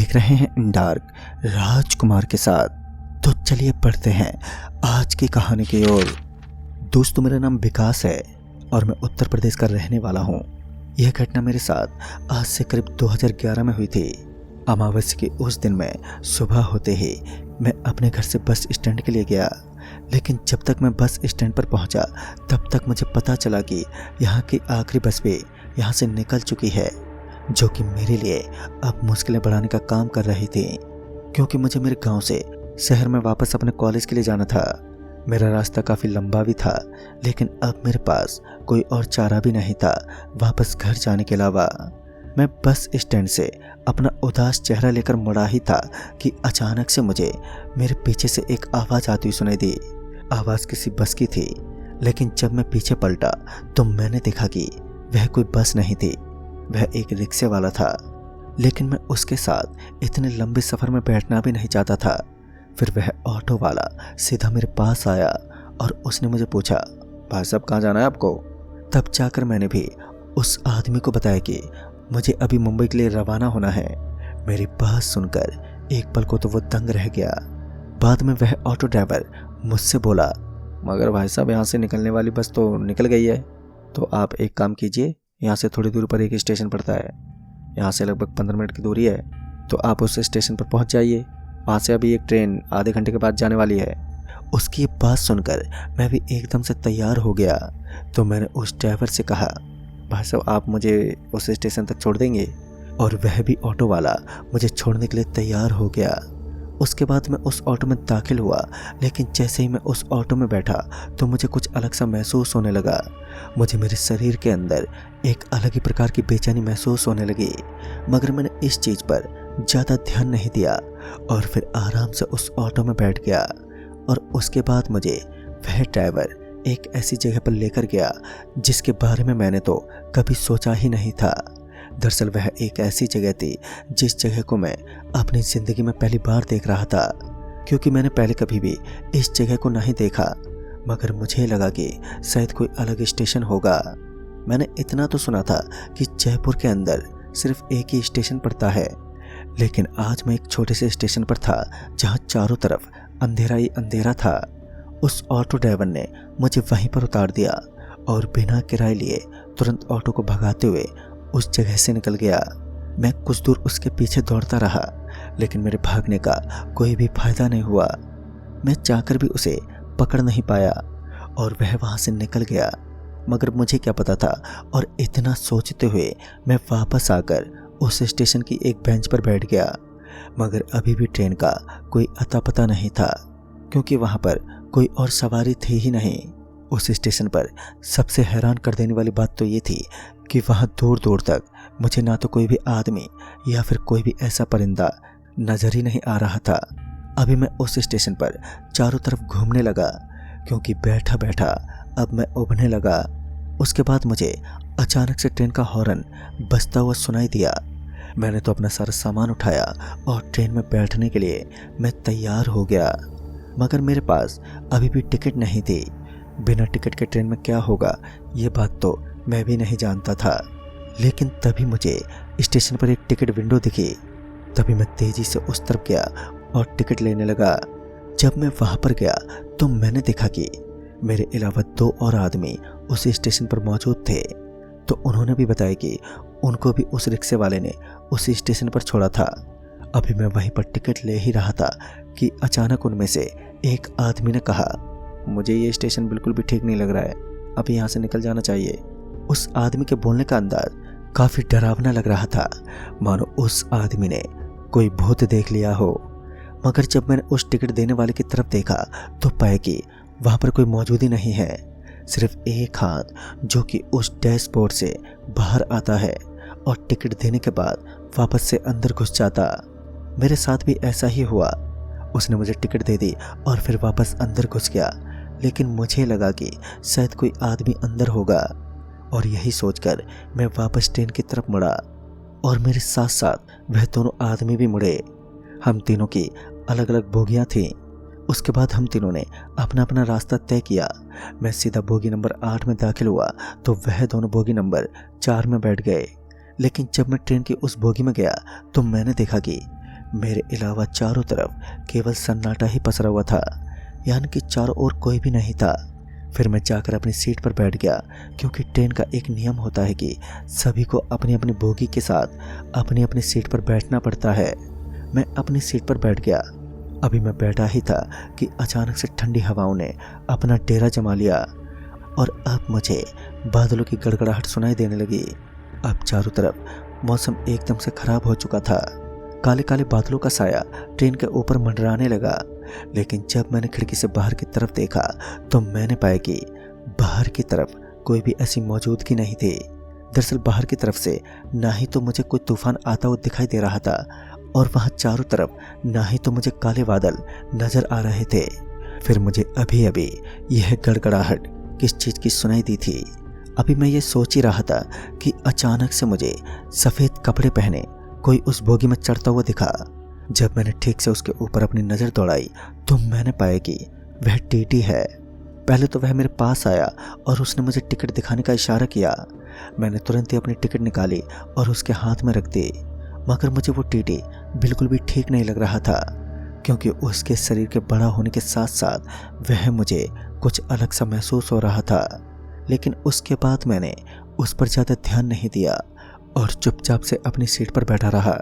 देख रहे हैं इन डार्क राजकुमार के साथ। तो चलिए पढ़ते हैं आज की कहानी की ओर। दोस्तों, मेरा नाम विकास है और मैं उत्तर प्रदेश का रहने वाला हूँ। यह घटना मेरे साथ आज से करीब 2011 में हुई थी। अमावस्या के उस दिन में सुबह होते ही मैं अपने घर से बस स्टैंड के लिए गया, लेकिन जब तक मैं बस स्टैंड पर पहुंचा तब तक मुझे पता चला कि यहाँ की आखिरी बस भी यहाँ से निकल चुकी है, जो कि मेरे लिए अब मुश्किलें बढ़ाने का काम कर रही थी, क्योंकि मुझे मेरे गांव से शहर में वापस अपने कॉलेज के लिए जाना था। मेरा रास्ता काफ़ी लंबा भी था, लेकिन अब मेरे पास कोई और चारा भी नहीं था वापस घर जाने के अलावा। मैं बस स्टैंड से अपना उदास चेहरा लेकर मुड़ा ही था कि अचानक से मुझे मेरे पीछे से एक आवाज़ आती हुई सुनाई दी। आवाज़ किसी बस की थी, लेकिन जब मैं पीछे पलटा तो मैंने देखा कि वह कोई बस नहीं थी, वह एक रिक्शे वाला था। लेकिन मैं उसके साथ इतने लंबे सफ़र में बैठना भी नहीं चाहता था। फिर वह ऑटो वाला सीधा मेरे पास आया और उसने मुझे पूछा, भाई साहब कहाँ जाना है आपको? तब जाकर मैंने भी उस आदमी को बताया कि मुझे अभी मुंबई के लिए रवाना होना है। मेरी बात सुनकर एक पल को तो वो दंग रह गया। बाद में वह ऑटो ड्राइवर मुझसे बोला, मगर भाई साहब यहाँ से निकलने वाली बस तो निकल गई है, तो आप एक काम कीजिए, यहाँ से थोड़ी दूर पर एक स्टेशन पड़ता है, यहाँ से लगभग 15 मिनट की दूरी है, तो आप उस स्टेशन पर पहुँच जाइए। वहाँ से अभी एक ट्रेन आधे घंटे के बाद जाने वाली है। उसकी बात सुनकर मैं भी एकदम से तैयार हो गया। तो मैंने उस ड्राइवर से कहा, भाई साहब आप मुझे उस स्टेशन तक छोड़ देंगे? और वह भी ऑटो वाला मुझे छोड़ने के लिए तैयार हो गया। उसके बाद मैं उस ऑटो में दाखिल हुआ, लेकिन जैसे ही मैं उस ऑटो में बैठा तो मुझे कुछ अलग सा महसूस होने लगा। मुझे मेरे शरीर के अंदर एक अलग ही प्रकार की बेचैनी महसूस होने लगी, मगर मैंने इस चीज़ पर ज़्यादा ध्यान नहीं दिया और फिर आराम से उस ऑटो में बैठ गया। और उसके बाद मुझे वह ड्राइवर एक ऐसी जगह पर लेकर गया जिसके बारे में मैंने तो कभी सोचा ही नहीं था। दरअसल वह एक ऐसी जगह थी जिस जगह को मैं अपनी ज़िंदगी में पहली बार देख रहा था, क्योंकि मैंने पहले कभी भी इस जगह को नहीं देखा। मगर मुझे लगा कि शायद कोई अलग स्टेशन होगा। मैंने इतना तो सुना था कि जयपुर के अंदर सिर्फ एक ही स्टेशन पड़ता है, लेकिन आज मैं एक छोटे से स्टेशन पर था जहाँ चारों तरफ अंधेरा ही अंधेरा था। उस ऑटो ड्राइवर ने मुझे वहीं पर उतार दिया और बिना किराए लिए तुरंत ऑटो को भगाते हुए उस जगह से निकल गया। मैं कुछ दूर उसके पीछे दौड़ता रहा, लेकिन मेरे भागने का कोई भी फायदा नहीं हुआ। मैं चाहकर भी उसे पकड़ नहीं पाया और वह वहाँ से निकल गया। मगर मुझे क्या पता था, और इतना सोचते हुए मैं वापस आकर उस स्टेशन की एक बेंच पर बैठ गया। मगर अभी भी ट्रेन का कोई अता पता नहीं था, क्योंकि वहाँ पर कोई और सवारी थी ही नहीं। उस स्टेशन पर सबसे हैरान कर देने वाली बात तो ये थी कि वहाँ दूर दूर तक मुझे ना तो कोई भी आदमी या फिर कोई भी ऐसा परिंदा नजर ही नहीं आ रहा था। अभी मैं उस स्टेशन पर चारों तरफ घूमने लगा, क्योंकि बैठा बैठा अब मैं उबने लगा। उसके बाद मुझे अचानक से ट्रेन का हॉर्न बजता हुआ सुनाई दिया। मैंने तो अपना सारा सामान उठाया और ट्रेन में बैठने के लिए मैं तैयार हो गया, मगर मेरे पास अभी भी टिकट नहीं थी। बिना टिकट के ट्रेन में क्या होगा ये बात तो मैं भी नहीं जानता था। लेकिन तभी मुझे स्टेशन पर एक टिकट विंडो दिखी। तभी मैं तेज़ी से उस तरफ गया और टिकट लेने लगा। जब मैं वहाँ पर गया तो मैंने देखा कि मेरे अलावा 2 और आदमी उस स्टेशन पर मौजूद थे। तो उन्होंने भी बताया कि उनको भी उस रिक्शे वाले ने उस स्टेशन पर छोड़ा था। अभी मैं वहीं पर टिकट ले ही रहा था कि अचानक उनमें से एक आदमी ने कहा, मुझे ये स्टेशन बिल्कुल भी ठीक नहीं लग रहा है, अभी यहाँ से निकल जाना चाहिए। उस आदमी के बोलने का अंदाज काफ़ी डरावना लग रहा था, मानो उस आदमी ने कोई भूत देख लिया हो। मगर जब मैंने उस टिकट देने वाले की तरफ देखा तो पाया कि वहाँ पर कोई मौजूद ही नहीं है, सिर्फ एक हाथ जो कि उस डैशबोर्ड से बाहर आता है और टिकट देने के बाद वापस से अंदर घुस जाता। मेरे साथ भी ऐसा ही हुआ। उसने मुझे टिकट दे दी और फिर वापस अंदर घुस गया, लेकिन मुझे लगा कि शायद कोई आदमी अंदर होगा, और यही सोचकर मैं वापस ट्रेन की तरफ मुड़ा और मेरे साथ साथ वह दोनों आदमी भी मुड़े। हम तीनों की अलग अलग बोगियां थीं। उसके बाद हम तीनों ने अपना अपना रास्ता तय किया। मैं सीधा बोगी नंबर 8 में दाखिल हुआ तो वह दोनों बोगी नंबर 4 में बैठ गए। लेकिन जब मैं ट्रेन की उस बोगी में गया तो मैंने देखा कि मेरे अलावा चारों तरफ केवल सन्नाटा ही पसरा हुआ था, यानी कि चारों ओर कोई भी नहीं था। फिर मैं जाकर अपनी सीट पर बैठ गया, क्योंकि ट्रेन का एक नियम होता है कि सभी को अपनी अपनी बोगी के साथ अपनी अपनी सीट पर बैठना पड़ता है। मैं अपनी सीट पर बैठ गया। अभी मैं बैठा ही था कि अचानक से ठंडी हवाओं ने अपना डेरा जमा लिया और अब मुझे बादलों की गड़गड़ाहट सुनाई देने लगी। अब चारों तरफ मौसम एकदम से खराब हो चुका था। काले काले बादलों का साया ट्रेन के ऊपर मंडराने लगा। लेकिन जब मैंने खिड़की से बाहर की तरफ देखा तो मैंने पाया कि बाहर की तरफ कोई भी ऐसी मौजूदगी नहीं थी। दरअसल बाहर की तरफ से ना ही तो मुझे कोई तूफान आता हुआ दिखाई दे रहा था और वहां चारों तरफ ना ही तो मुझे काले बादल नजर आ रहे थे। फिर मुझे अभी अभी यह गड़गड़ाहट किस चीज की सुनाई दी थी। अभी मैं ये सोच ही रहा था कि अचानक से मुझे सफेद कपड़े पहने कोई उस बोगी में चढ़ता हुआ दिखा। जब मैंने ठीक से उसके ऊपर अपनी नजर दौड़ाई तो मैंने पाया कि वह टीटी है। पहले तो वह मेरे पास आया और उसने मुझे टिकट दिखाने का इशारा किया। मैंने तुरंत ही अपनी टिकट निकाली और उसके हाथ में रख दी, मगर मुझे वो टीटी बिल्कुल भी ठीक नहीं लग रहा था, क्योंकि उसके शरीर के बड़ा होने के साथ साथ वह मुझे कुछ अलग सा महसूस हो रहा था। लेकिन उसके बाद मैंने उस पर ज़्यादा ध्यान नहीं दिया और चुपचाप से अपनी सीट पर बैठा रहा।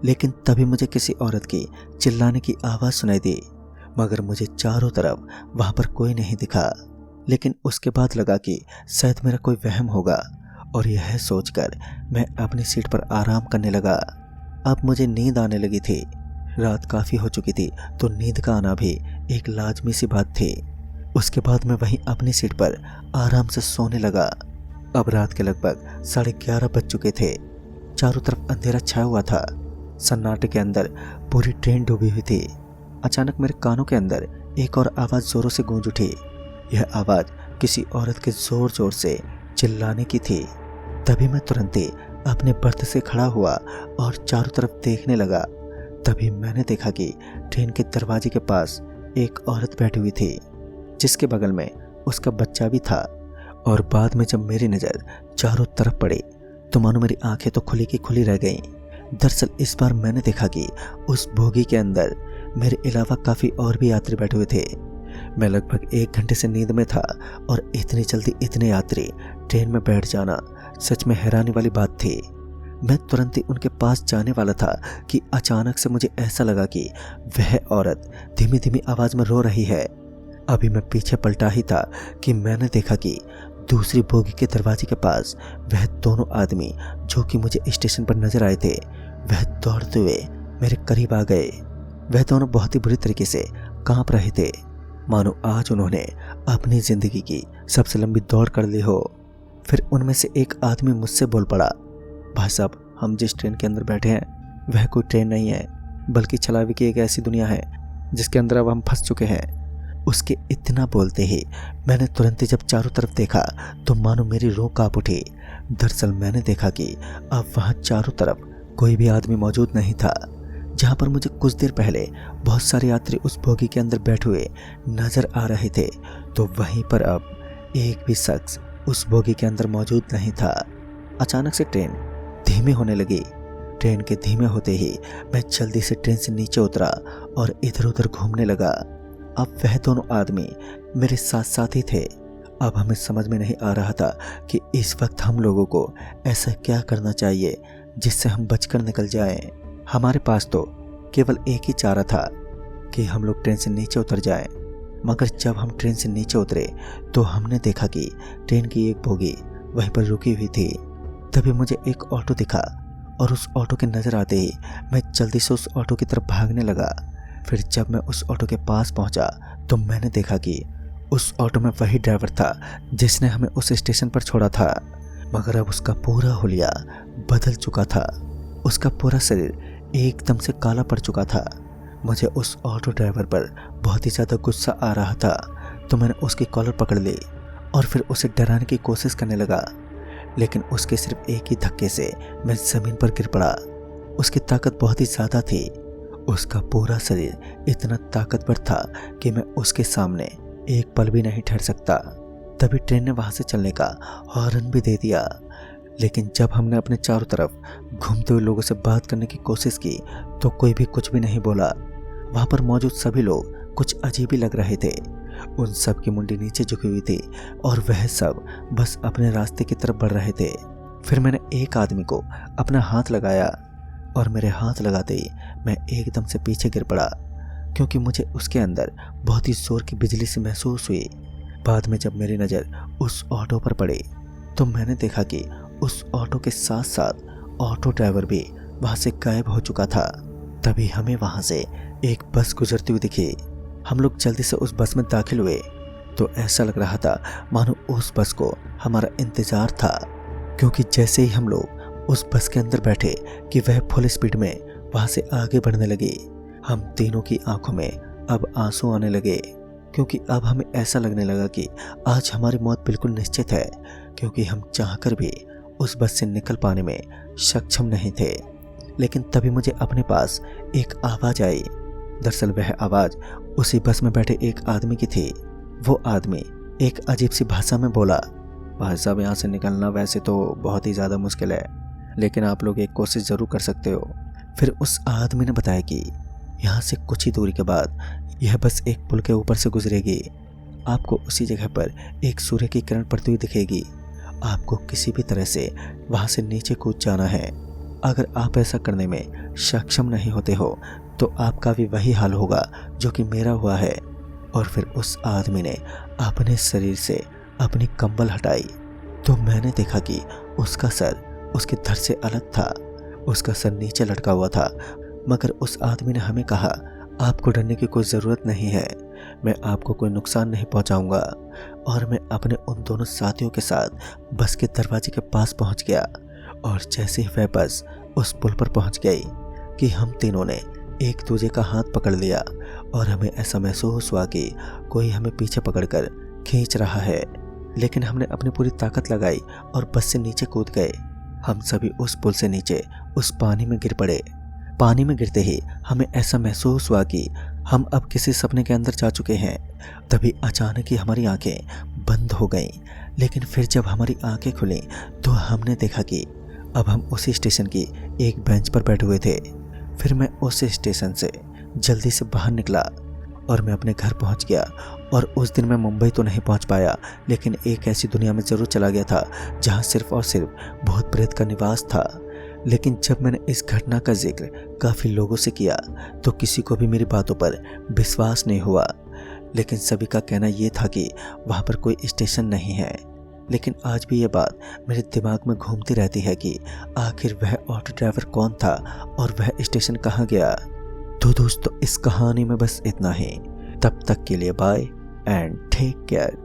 लेकिन तभी मुझे किसी औरत की चिल्लाने की आवाज़ सुनाई दी, मगर मुझे चारों तरफ वहाँ पर कोई नहीं दिखा। लेकिन उसके बाद लगा कि शायद मेरा कोई वहम होगा और यह सोचकर मैं अपनी सीट पर आराम करने लगा। अब मुझे नींद आने लगी थी। रात काफ़ी हो चुकी थी तो नींद का आना भी एक लाजमी सी बात थी। उसके बाद मैं वहीं अपनी सीट पर आराम से सोने लगा। अब रात के लगभग 11:30 बज चुके थे। चारों तरफ अंधेरा छाया हुआ था। सन्नाटे के अंदर पूरी ट्रेन डूबी हुई थी। अचानक मेरे कानों के अंदर एक और आवाज़ जोरों से गूंज उठी। यह आवाज़ किसी औरत के जोर जोर से चिल्लाने की थी। तभी मैं तुरंत ही अपने बर्थ से खड़ा हुआ और चारों तरफ देखने लगा। तभी मैंने देखा कि ट्रेन के दरवाजे के पास एक औरत बैठी हुई थी, जिसके बगल में उसका बच्चा भी था। और बाद में जब मेरी नज़र चारों तरफ पड़ी तो मानो मेरी आंखें तो खुली की खुली रह गईं। दरअसल इस बार मैंने देखा कि उस बोगी के अंदर मेरे अलावा काफ़ी और भी यात्री बैठे हुए थे। मैं लगभग 1 घंटे से नींद में था और इतनी जल्दी इतने यात्री ट्रेन में बैठ जाना सच में हैरानी वाली बात थी। मैं तुरंत ही उनके पास जाने वाला था कि अचानक से मुझे ऐसा लगा कि वह औरत धीमी धीमी आवाज़ में रो रही है। अभी मैं पीछे पलटा ही था कि मैंने देखा कि दूसरी बोगी के दरवाजे के पास वह दोनों आदमी जो कि मुझे स्टेशन पर नजर आए थे, वह दौड़ते हुए मेरे करीब आ गए। वह दोनों बहुत ही बुरी तरीके से कांप रहे थे, मानो आज उन्होंने अपनी ज़िंदगी की सबसे लंबी दौड़ कर ली हो। फिर उनमें से एक आदमी मुझसे बोल पड़ा, भाई साहब, हम जिस ट्रेन के अंदर बैठे हैं वह कोई ट्रेन नहीं है, बल्कि छलावे की एक ऐसी दुनिया है जिसके अंदर अब हम फंस चुके हैं। उसके इतना बोलते ही मैंने तुरंत ही जब चारों तरफ देखा तो मानो मेरी रूह कांप उठी। दरअसल मैंने देखा कि अब वहाँ चारों तरफ कोई भी आदमी मौजूद नहीं था। जहाँ पर मुझे कुछ देर पहले बहुत सारे यात्री उस बोगी के अंदर बैठे हुए नजर आ रहे थे, तो वहीं पर अब एक भी शख्स उस बोगी के अंदर मौजूद नहीं था। अचानक से ट्रेन धीमी होने लगी। ट्रेन के धीमे होते ही मैं जल्दी से ट्रेन से नीचे उतरा और इधर उधर घूमने लगा। अब वह दोनों आदमी मेरे साथ साथ ही थे। अब हमें समझ में नहीं आ रहा था कि इस वक्त हम लोगों को ऐसा क्या करना चाहिए जिससे हम बचकर निकल जाएं। हमारे पास तो केवल एक ही चारा था कि हम लोग ट्रेन से नीचे उतर जाएं। मगर जब हम ट्रेन से नीचे उतरे तो हमने देखा कि ट्रेन की एक बोगी वहीं पर रुकी हुई थी। तभी मुझे एक ऑटो दिखा और उस ऑटो के नज़र आते ही मैं जल्दी से उस ऑटो की तरफ भागने लगा। फिर जब मैं उस ऑटो के पास पहुंचा तो मैंने देखा कि उस ऑटो में वही ड्राइवर था जिसने हमें उस स्टेशन पर छोड़ा था, मगर अब उसका पूरा हुलिया बदल चुका था। उसका पूरा शरीर एकदम से काला पड़ चुका था। मुझे उस ऑटो ड्राइवर पर बहुत ही ज़्यादा गुस्सा आ रहा था, तो मैंने उसकी कॉलर पकड़ ली और फिर उसे डराने की कोशिश करने लगा। लेकिन उसके सिर्फ एक ही धक्के से मैं ज़मीन पर गिर पड़ा। उसकी ताकत बहुत ही ज़्यादा थी। उसका पूरा शरीर इतना ताकतवर था कि मैं उसके सामने एक पल भी नहीं ठहर सकता। तभी ट्रेन ने वहाँ से चलने का हॉर्न भी दे दिया। लेकिन जब हमने अपने चारों तरफ घूमते हुए लोगों से बात करने की कोशिश की तो कोई भी कुछ भी नहीं बोला। वहाँ पर मौजूद सभी लोग कुछ अजीब ही लग रहे थे। उन सब की मुंडी नीचे झुकी हुई थी और वह सब बस अपने रास्ते की तरफ बढ़ रहे थे। फिर मैंने एक आदमी को अपना हाथ लगाया और मेरे हाथ लगाते ही मैं एकदम से पीछे गिर पड़ा, क्योंकि मुझे उसके अंदर बहुत ही जोर की बिजली सी महसूस हुई। बाद में जब मेरी नज़र उस ऑटो पर पड़ी तो मैंने देखा कि उस ऑटो के साथ साथ ऑटो ड्राइवर भी वहाँ से गायब हो चुका था। तभी हमें वहाँ से एक बस गुजरती हुई दिखी। हम लोग जल्दी से उस बस में दाखिल हुए तो ऐसा लग रहा था मानो उस बस को हमारा इंतजार था, क्योंकि जैसे ही हम लोग उस बस के अंदर बैठे कि वह फुल स्पीड में वहाँ से आगे बढ़ने लगी। हम तीनों की आंखों में अब आंसू आने लगे, क्योंकि अब हमें ऐसा लगने लगा कि आज हमारी मौत बिल्कुल निश्चित है, क्योंकि हम चाहकर भी उस बस से निकल पाने में सक्षम नहीं थे। लेकिन तभी मुझे अपने पास एक आवाज़ आई। दरअसल वह आवाज़ उसी बस में बैठे एक आदमी की थी। वो आदमी एक अजीब सी भाषा में बोला, भाई साहब यहाँ से निकलना वैसे तो बहुत ही ज़्यादा मुश्किल है, लेकिन आप लोग एक कोशिश ज़रूर कर सकते हो। फिर उस आदमी ने बताया कि यहाँ से कुछ ही दूरी के बाद यह बस एक पुल के ऊपर से गुजरेगी। आपको उसी जगह पर एक सूर्य की किरण पड़ती हुई दिखेगी। आपको किसी भी तरह से वहाँ से नीचे कूद जाना है। अगर आप ऐसा करने में सक्षम नहीं होते हो तो आपका भी वही हाल होगा जो कि मेरा हुआ है। और फिर उस आदमी ने अपने शरीर से अपनी कंबल हटाई तो मैंने देखा कि उसका सर उसके धड़ से अलग था। उसका सर नीचे लटका हुआ था, मगर उस आदमी ने हमें कहा, आपको डरने की कोई ज़रूरत नहीं है, मैं आपको कोई नुकसान नहीं पहुंचाऊंगा। और मैं अपने उन दोनों साथियों के साथ बस के दरवाजे के पास पहुंच गया। और जैसे ही वह बस उस पुल पर पहुंच गई कि हम तीनों ने एक दूसरे का हाथ पकड़ लिया और हमें ऐसा महसूस हुआ कि कोई हमें पीछे पकड़कर खींच रहा है। लेकिन हमने अपनी पूरी ताकत लगाई और बस से नीचे कूद गए। हम सभी उस पुल से नीचे उस पानी में गिर पड़े। पानी में गिरते ही हमें ऐसा महसूस हुआ कि हम अब किसी सपने के अंदर जा चुके हैं। तभी अचानक ही हमारी आंखें बंद हो गईं। लेकिन फिर जब हमारी आंखें खुली तो हमने देखा कि अब हम उसी स्टेशन की एक बेंच पर बैठे हुए थे। फिर मैं उस स्टेशन से जल्दी से बाहर निकला और मैं अपने घर पहुंच गया। और उस दिन मैं मुंबई तो नहीं पहुंच पाया, लेकिन एक ऐसी दुनिया में ज़रूर चला गया था जहां सिर्फ और सिर्फ भूत प्रेत का निवास था। लेकिन जब मैंने इस घटना का जिक्र काफ़ी लोगों से किया तो किसी को भी मेरी बातों पर विश्वास नहीं हुआ। लेकिन सभी का कहना ये था कि वहाँ पर कोई स्टेशन नहीं है। लेकिन आज भी ये बात मेरे दिमाग में घूमती रहती है कि आखिर वह ऑटो ड्राइवर कौन था और वह स्टेशन कहाँ गया। तो दोस्तों, इस कहानी में बस इतना ही। तब तक के लिए बाय एंड टेक केयर।